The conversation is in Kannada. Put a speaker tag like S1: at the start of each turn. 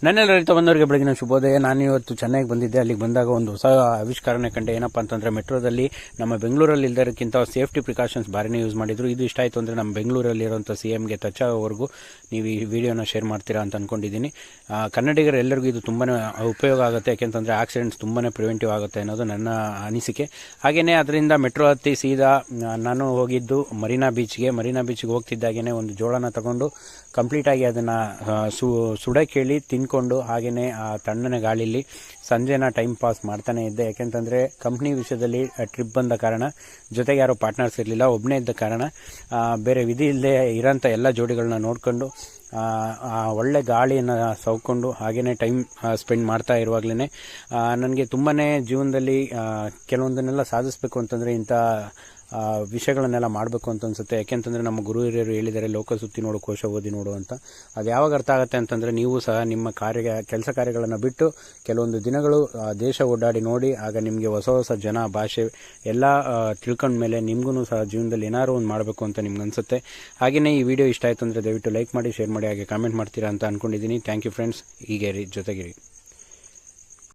S1: ನನ್ನೆಲ್ಲ ರೈತ ಬಂದವರಿಗೆ ಬೆಳಗಿನ ಶುಭೋದಯ. ನಾನು ಇವತ್ತು ಚೆನ್ನೈಗೆ ಬಂದಿದ್ದೆ. ಅಲ್ಲಿಗೆ ಬಂದಾಗ ಒಂದು ಹೊಸ ಆವಿಷ್ಕಾರನೇ ಕಂಡೆ. ಏನಪ್ಪ ಅಂತಂದರೆ ಮೆಟ್ರೋದಲ್ಲಿ ನಮ್ಮ ಬೆಂಗಳೂರಲ್ಲಿ ಇಲ್ಲದಕ್ಕಿಂತ ಸೇಫ್ಟಿ ಪ್ರಿಕಾಷನ್ಸ್ ಭಾರಿನೇ ಯೂಸ್ ಮಾಡಿದ್ರು. ಇದು ಇಷ್ಟ ಆಯಿತು ಅಂದರೆ ನಮ್ಮ ಬೆಂಗಳೂರಲ್ಲಿರುವಂಥ CMಗೆ ಟಚ್ ಆಗೋವರೆಗೂ ನೀವು ಈ ವಿಡಿಯೋನ ಶೇರ್ ಮಾಡ್ತೀರಾ ಅಂತ ಅಂದ್ಕೊಂಡಿದ್ದೀನಿ. ಕನ್ನಡಿಗರು ಎಲ್ಲರಿಗೂ ಇದು ತುಂಬಾ ಉಪಯೋಗ ಆಗುತ್ತೆ, ಯಾಕೆಂತಂದರೆ ಆಕ್ಸಿಡೆಂಟ್ಸ್ ತುಂಬಾ ಪ್ರಿವೆಂಟಿವ್ ಆಗುತ್ತೆ ಅನ್ನೋದು ನನ್ನ ಅನಿಸಿಕೆ. ಹಾಗೆಯೇ ಅದರಿಂದ ಮೆಟ್ರೋ ಹತ್ತಿ ಸೀದಾ ನಾನು ಹೋಗಿದ್ದು ಮರೀನಾ ಬೀಚ್ಗೆ ಹೋಗ್ತಿದ್ದಾಗೇ ಒಂದು ಜೋಳನ ತಗೊಂಡು ಕಂಪ್ಲೀಟಾಗಿ ಅದನ್ನು ಸುಡಕ್ಕೆ ಹೇಳಿ ತಿನ್ಕೊಂಡು ಹಾಗೆಯೇ ಆ ತಣ್ಣನೆ ಗಾಳಿಲಿ ಸಂಜೆನ ಟೈಮ್ ಪಾಸ್ ಮಾಡ್ತಾನೆ ಇದ್ದೆ. ಯಾಕೆಂತಂದರೆ ಕಂಪ್ನಿ ವಿಷಯದಲ್ಲಿ ಟ್ರಿಪ್ ಬಂದ ಕಾರಣ ಜೊತೆಗೆ ಯಾರೋ ಪಾರ್ಟ್ನರ್ಸ್ ಇರಲಿಲ್ಲ, ಒಬ್ಬನೇ ಇದ್ದ ಕಾರಣ ಬೇರೆ ವಿಧಿ ಇಲ್ಲದೆ ಇರೋಂಥ ಎಲ್ಲ ಜೋಡಿಗಳನ್ನ ನೋಡಿಕೊಂಡು ಒಳ್ಳೆ ಗಾಳಿಯನ್ನು ಸೌಕೊಂಡು ಹಾಗೆಯೇ ಟೈಮ್ ಸ್ಪೆಂಡ್ ಮಾಡ್ತಾ ಇರುವಾಗಲೇ ನನಗೆ ತುಂಬಾ ಜೀವನದಲ್ಲಿ ಕೆಲವೊಂದನ್ನೆಲ್ಲ ಸಾಧಿಸಬೇಕು ಅಂತಂದರೆ ಇಂಥ ವಿಷಯಗಳನ್ನೆಲ್ಲ ಮಾಡಬೇಕು ಅಂತ ಅನಿಸುತ್ತೆ. ಯಾಕೆಂತಂದರೆ ನಮ್ಮ ಗುರು ಹಿರಿಯರು ಹೇಳಿದ್ದಾರೆ, ಲೋಕ ಸುತ್ತಿ ನೋಡು ಕೋಶ ಓದಿ ನೋಡು ಅಂತ. ಅದು ಯಾವಾಗ ಅರ್ಥ ಆಗುತ್ತೆ ಅಂತಂದರೆ ನೀವು ಸಹ ನಿಮ್ಮ ಕೆಲಸ ಕಾರ್ಯಗಳನ್ನು ಬಿಟ್ಟು ಕೆಲವೊಂದು ದಿನಗಳು ದೇಶ ಓಡಾಡಿ ನೋಡಿ. ಆಗ ನಿಮಗೆ ಹೊಸ ಜನ ಭಾಷೆ ಎಲ್ಲ ತಿಳ್ಕೊಂಡ ಮೇಲೆ ನಿಮಗೂ ಸಹ ಜೀವನದಲ್ಲಿ ಏನಾದ್ರು ಒಂದು ಮಾಡಬೇಕು ಅಂತ ನಿಮ್ಗೆ ಅನಿಸುತ್ತೆ. ಹಾಗೆಯೇ ಈ ವಿಡಿಯೋ ಇಷ್ಟ ಆಯಿತು ಅಂದರೆ ದಯವಿಟ್ಟು ಲೈಕ್ ಮಾಡಿ, ಶೇರ್ ಮಾಡಿ, ಹಾಗೆ ಕಾಮೆಂಟ್ ಮಾಡ್ತೀರಾ ಅಂತ ಅಂದ್ಕೊಂಡಿದ್ದೀನಿ. Thank you friends. ಹೀಗೆ ಜೊತೆಗಿರಿ.